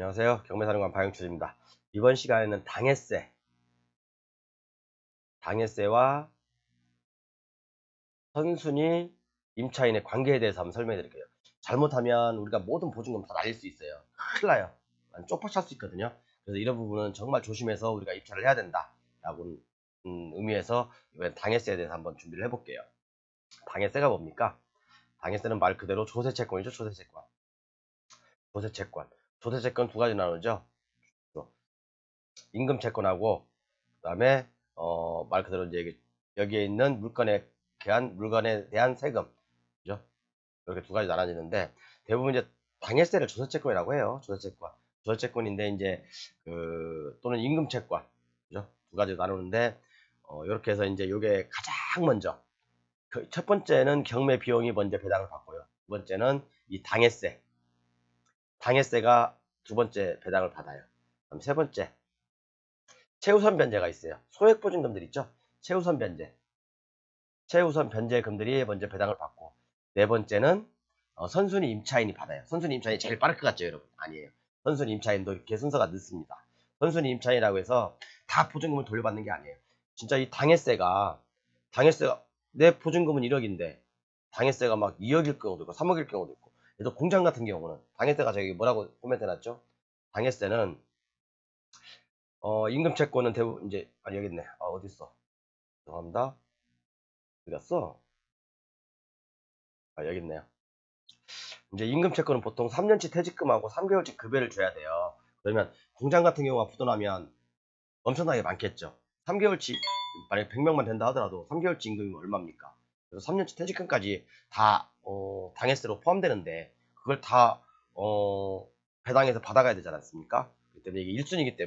안녕하세요. 경매사령관 박영출입니다. 이번 시간에는 당해세와 선순위 임차인의 관계에 대해서 한번 설명해 드릴게요. 잘못하면 우리가 모든 보증금 다 날릴 수 있어요. 큰일 나요. 쪽팔 수 있거든요. 그래서 이런 부분은 정말 조심해서 우리가 입찰을 해야 된다라고 의미에서 이번엔 당해세에 대해서 한번 준비를 해볼게요. 당해세가 뭡니까? 당해세는 말 그대로 조세채권이죠. 조세채권. 조세채권 두 가지 나누죠. 임금채권하고 그다음에 말 그대로 이제 여기에 있는 물건에 대한 세금, 그죠? 이렇게 두 가지 나눠지는데 대부분 이제 당해세를 조세채권이라고 해요. 조세채권인데 이제 또는 임금채권, 그죠? 두 가지 나누는데 이렇게 해서 이제 요게 가장 먼저 첫 번째는 경매 비용이 먼저 배당을 받고요. 두 번째는 이 당해세가 두 번째 배당을 받아요. 그럼 세 번째 최우선 변제가 있어요. 소액 보증금들 있죠? 최우선 변제금들이 먼저 배당을 받고, 네 번째는 선순위 임차인이 받아요. 선순위 임차인이 제일 빠를 것 같죠, 여러분? 아니에요. 선순위 임차인도 이렇게 순서가 늦습니다. 선순위 임차인이라고 해서 다 보증금을 돌려받는 게 아니에요. 진짜 이 당해세가 내 보증금은 1억인데 당해세가 막 2억일 경우도 있고 3억일 경우도 있고. 그래서 공장 같은 경우는 당해세가 저기 뭐라고 코멘트 해놨죠? 당해세는 임금채권은 대부분 이제 아니 여기 있네. 어디 있어? 죄송합니다. 어디 갔어? 여기 있네요. 이제 임금채권은 보통 3년치 퇴직금하고 3개월치 급여를 줘야 돼요. 그러면 공장 같은 경우가 부도나면 엄청나게 많겠죠. 3개월치 만약 100명만 된다 하더라도 3개월치 임금이 얼마입니까? 그래서 3년치 퇴직금까지 다 당해세로 포함되는데 그걸 다 배당해서 받아가야 되지 않습니까? 그렇기 때문에 이게 1순위이기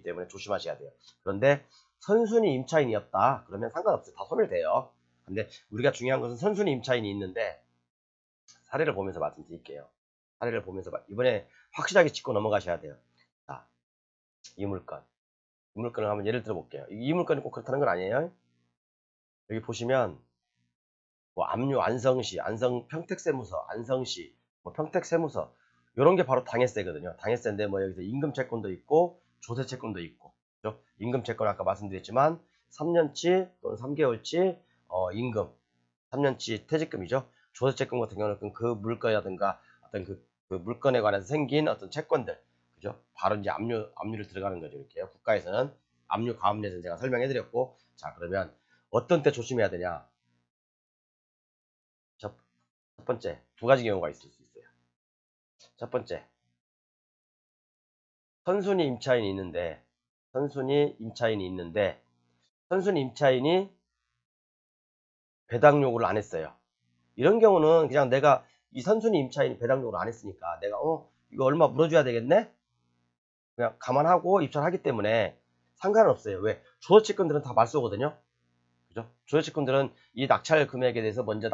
때문에 조심하셔야 돼요. 그런데 선순위 임차인이었다 그러면 상관없어요. 다 소멸돼요. 근데 우리가 중요한 것은 선순위 임차인이 있는데 사례를 보면서 말씀드릴게요. 사례를 보면서 이번에 확실하게 짚고 넘어가셔야 돼요. 자, 이 물건을 한번 예를 들어 볼게요. 이 물건이 꼭 그렇다는 건 아니에요. 여기 보시면 뭐 압류 안성시, 평택세무서, 안성시, 뭐 평택세무서 이런 게 바로 당해세거든요. 당해세인데 뭐 여기서 임금채권도 있고 조세채권도 있고, 그죠? 임금채권 아까 말씀드렸지만 3년치 또는 3개월치 임금, 3년치 퇴직금이죠. 조세채권 같은 경우는 그 물건이라든가 어떤 그 물건에 관해서 생긴 어떤 채권들, 그죠? 바로 이제 압류를 들어가는 거죠. 이렇게 국가에서는 압류 가압류에서 제가 설명해드렸고, 자 그러면 어떤 때 조심해야 되냐? 첫, 첫 번째 두 가지 경우가 있을 수 있어요. 첫 번째 선순위 임차인이 있는데 선순위 임차인이 배당 요구를 안 했어요. 이런 경우는 그냥 내가 이 선순위 임차인이 배당 요구를 안 했으니까 내가 이거 얼마 물어줘야 되겠네? 그냥 감안하고 입찰하기 때문에 상관은 없어요. 왜? 주어채권들은 다 말소거든요. 그죠? 주어채권들은 이 낙찰 금액에 대해서 먼저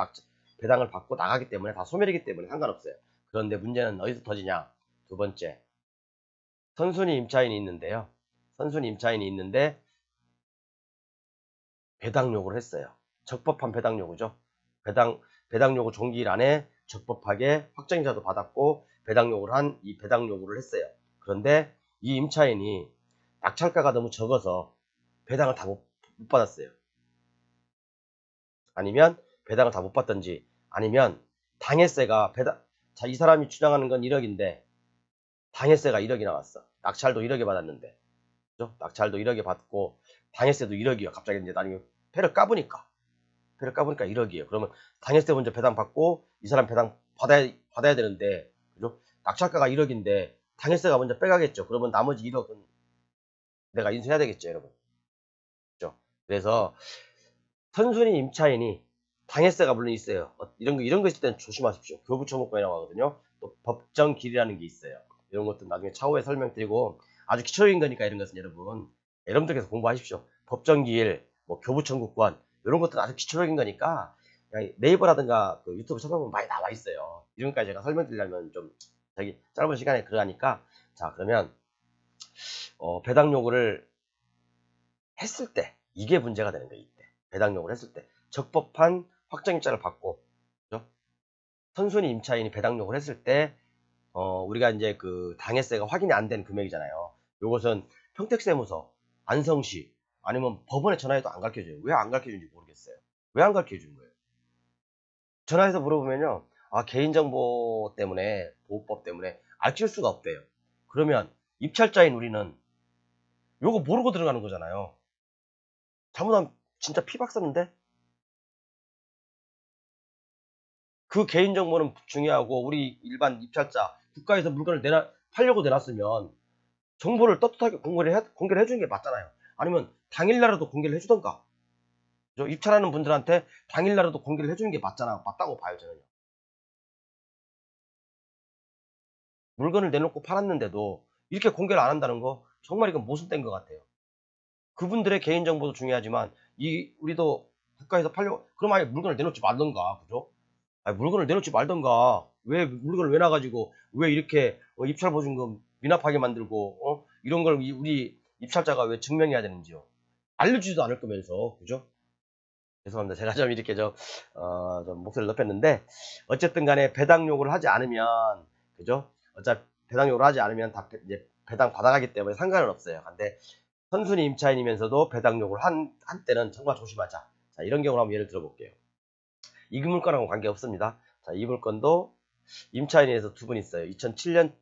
배당을 받고 나가기 때문에 다 소멸이기 때문에 상관없어요. 그런데 문제는 어디서 터지냐? 두 번째, 선순위 임차인이 있는데요. 선순위 임차인이 있는데 배당 요구를 했어요. 적법한 배당 요구죠. 배당 요구 종기일 안에 적법하게 확정이자도 받았고 배당 요구를 한 이 배당 요구를 했어요. 그런데 이 임차인이 낙찰가가 너무 적어서 배당을 다 못 받았어요. 아니면 배당을 다 못 받든지 아니면 당해세가 자, 이 사람이 주장하는 건 1억인데 당해세가 1억이 나왔어. 낙찰도 1억에 받았는데, 그죠? 낙찰도 1억에 받고 당해세도 1억이요. 갑자기 이제 나중에 패를 까보니까 1억이에요. 그러면 당해세 먼저 배당 받고 이 사람 배당 받아야 되는데, 그죠? 낙찰가가 1억인데 당해세가 먼저 빼가겠죠. 그러면 나머지 1억은 내가 인수해야 되겠죠, 여러분. 그죠? 그래서 선순위 임차인이 당해세가 물론 있어요. 이런 거 있을 때는 조심하십시오. 교부청구권이라고 하거든요. 또 법정길이라는 게 있어요. 이런 것도 나중에 차후에 설명드리고 아주 기초적인 거니까 이런 것은 여러분들께서 공부하십시오. 법정길, 뭐 교부청구권 이런 것도 아주 기초적인 거니까 그냥 네이버라든가 그 유튜브 찾아보면 많이 나와 있어요. 이런 것까지 제가 설명드리려면 좀 저기 짧은 시간에 그러니까 자 그러면 배당 요구를 했을 때 이게 문제가 되는 거예요. 이때 배당 요구를 했을 때 적법한 확정입자를 받고, 그죠? 선순위 임차인이 배당 요구를 했을 때 우리가 이제 그 당해세가 확인이 안 된 금액이잖아요. 요것은 평택세무서, 안성시, 아니면 법원에 전화해도 안 가르쳐줘요. 왜 안 가르쳐주는지 모르겠어요. 왜 안 가르쳐주는 거예요? 전화해서 물어보면요. 아, 개인정보 때문에, 보호법 때문에 알칠 수가 없대요. 그러면 입찰자인 우리는 요거 모르고 들어가는 거잖아요. 잘못하면 진짜 피박사인데? 그 개인정보는 중요하고 우리 일반 입찰자, 국가에서 물건을 팔려고 내놨으면 정보를 떳떳하게 공개를 해주는 게 맞잖아요. 아니면 당일날에도 공개를 해주던가. 그죠? 입찰하는 분들한테 당일날에도 공개를 해주는 게 맞다고 봐요, 저는요. 물건을 내놓고 팔았는데도 이렇게 공개를 안 한다는 거 정말 이건 모순된 것 같아요. 그분들의 개인정보도 중요하지만 우리도 국가에서 그럼 아예 물건을 내놓지 말던가, 그죠? 아니, 물건을 내놓지 말던가. 왜 물건을 왜 놔가지고 왜 이렇게 입찰 보증금 미납하게 만들고 이런 걸 우리 입찰자가 왜 증명해야 되는지요? 알려주지도 않을 거면서, 그죠? 죄송합니다. 제가 좀 이렇게 좀 목소리를 높였는데, 어쨌든 간에 배당 요구를 하지 않으면, 그죠? 어차피 배당 요구를 하지 않으면 다 이제 배당 받아가기 때문에 상관은 없어요. 근데 선순위 임차인이면서도 배당 요구를 한 때는 정말 조심하자. 자, 이런 경우를 한번 예를 들어볼게요. 이 물건하고는 관계없습니다. 자, 이 물건도 임차인에서 두 분 있어요. 2007년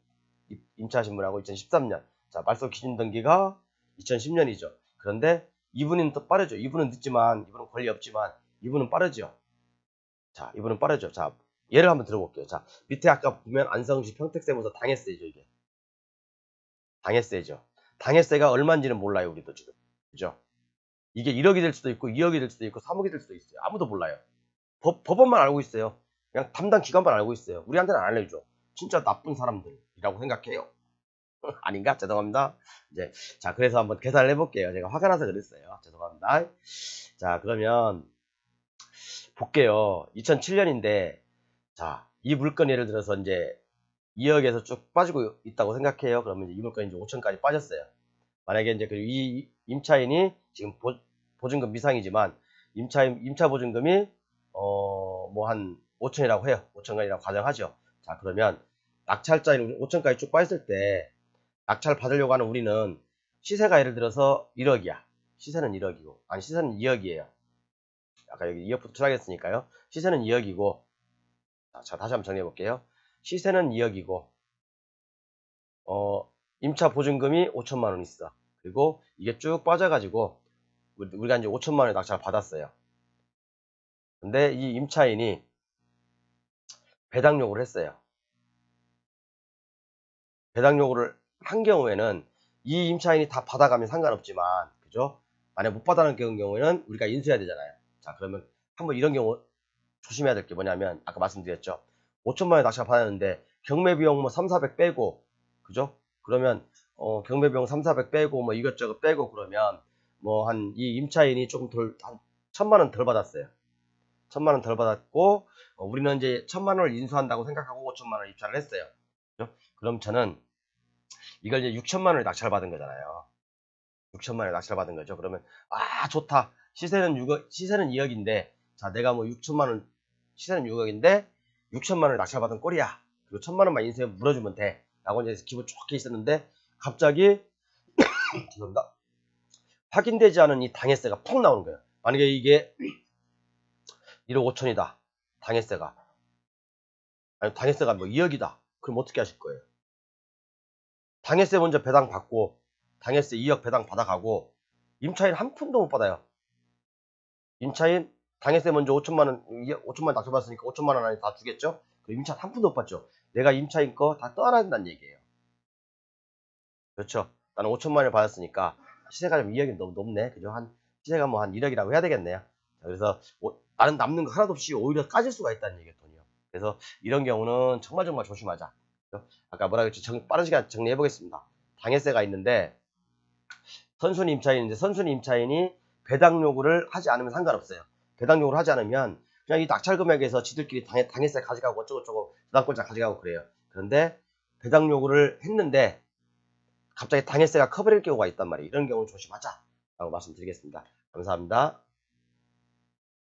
임차하신 분하고 2013년. 자, 말소 기준 등기가 2010년이죠. 그런데 이분은 또 빠르죠. 이분은 늦지만, 이분은 권리 없지만, 이분은 빠르죠. 자, 이분은 빠르죠. 자, 예를 한번 들어볼게요. 자, 밑에 아까 보면 안성시 평택세무서 당해세죠, 이게. 당해세죠. 당해세가 얼마인지는 몰라요, 우리도 지금. 그죠? 이게 1억이 될 수도 있고, 2억이 될 수도 있고, 3억이 될 수도 있어요. 아무도 몰라요. 법원만 알고 있어요. 그냥 담당 기관만 알고 있어요. 우리한테는 안 알려줘. 진짜 나쁜 사람들이라고 생각해요. 아닌가? 죄송합니다. 이제, 자, 그래서 한번 계산을 해볼게요. 제가 화가 나서 그랬어요. 죄송합니다. 자, 그러면, 볼게요. 2007년인데, 자, 이 물건 예를 들어서 이제 2억에서 쭉 빠지고 있다고 생각해요. 그러면 이제 이 물건이 이제 5천까지 빠졌어요. 만약에 이제 이 임차인이 지금 보증금 미상이지만, 임차 보증금이, 뭐 한 5천이라고 해요. 5천간이라고 가정하죠. 자, 그러면 낙찰자인 5천까지 쭉 빠졌을 때, 낙찰 받으려고 하는 우리는 시세가 예를 들어서 1억이야. 시세는 1억이고, 아니, 시세는 2억이에요. 아까 여기 2억부터 시작했으니까요. 시세는 2억이고, 자, 다시 한번 정리해 볼게요. 시세는 2억이고, 임차 보증금이 5천만 원 있어. 그리고 이게 쭉 빠져가지고, 우리가 이제 5천만 원의 낙찰을 받았어요. 근데 이 임차인이 배당 요구를 했어요. 배당 요구를 한 경우에는 이 임차인이 다 받아가면 상관없지만, 그죠? 만약 못 받아가는 경우에는 우리가 인수해야 되잖아요. 자, 그러면 한번 이런 경우 조심해야 될 게 뭐냐면, 아까 말씀드렸죠. 5천만 원 낙찰 받았는데 경매비용 뭐 3, 400 빼고, 그죠? 그러면 경매비용 3, 400 빼고 뭐 이것저것 빼고 그러면 뭐 이 임차인이 조금 한 1,000만 원 덜 받았어요. 1,000만 원 덜 받았고, 우리는 이제 1,000만 원을 인수한다고 생각하고 5천만 원 입찰을 했어요. 그죠? 그럼 저는 이걸 이제 6천만 원에 낙찰 받은 거잖아요. 6천만 원에 낙찰 받은 거죠. 그러면 좋다. 시세는 2억인데, 자, 내가 뭐 6천만 원, 시세는 6억인데 6천만 원에 낙찰 받은 꼴이야. 그리고 1,000만 원만 인수해 물어주면 돼. 라고 이제 기분 좋게 있었는데, 갑자기 죄송합니다. 확인되지 않은 이 당해세가 푹 나오는 거예요. 만약에 이게 1억 5천이다. 당해세가. 아니, 당해세가 뭐 2억이다. 그럼 어떻게 하실 거예요? 당해세 먼저 배당 받고, 당해세 2억 배당 받아가고, 임차인 한 푼도 못 받아요. 임차인 당해세 먼저 5천만 원, 5천만 원 낙찰받았으니까 5천만 원 안에 다 주겠죠? 그럼 임차인 한 푼도 못 받죠. 내가 임차인 거 다 떠나야 된다는 얘기예요. 그렇죠? 나는 5천만 원을 받았으니까 시세가 좀 2억이 너무 높네. 그죠? 시세가 뭐 한 1억이라고 해야 되겠네요. 자, 그래서 나는 남는 거 하나도 없이 오히려 까질 수가 있다는 얘기예요, 돈이요. 그래서 이런 경우는 정말 조심하자. 그죠? 아까 뭐라 그랬지? 빠른 시간 정리해 보겠습니다. 당해세가 있는데, 선순위 임차인이 배당 요구를 하지 않으면 상관없어요. 배당 요구를 하지 않으면 그냥 이 낙찰 금액에서 지들끼리 당해세 가져가고 어쩌고저쩌고 저당권자 가져가고 그래요. 그런데 배당 요구를 했는데 갑자기 당해세가 커버릴 경우가 있단 말이에요. 이런 경우는 조심하자 라고 말씀드리겠습니다. 감사합니다.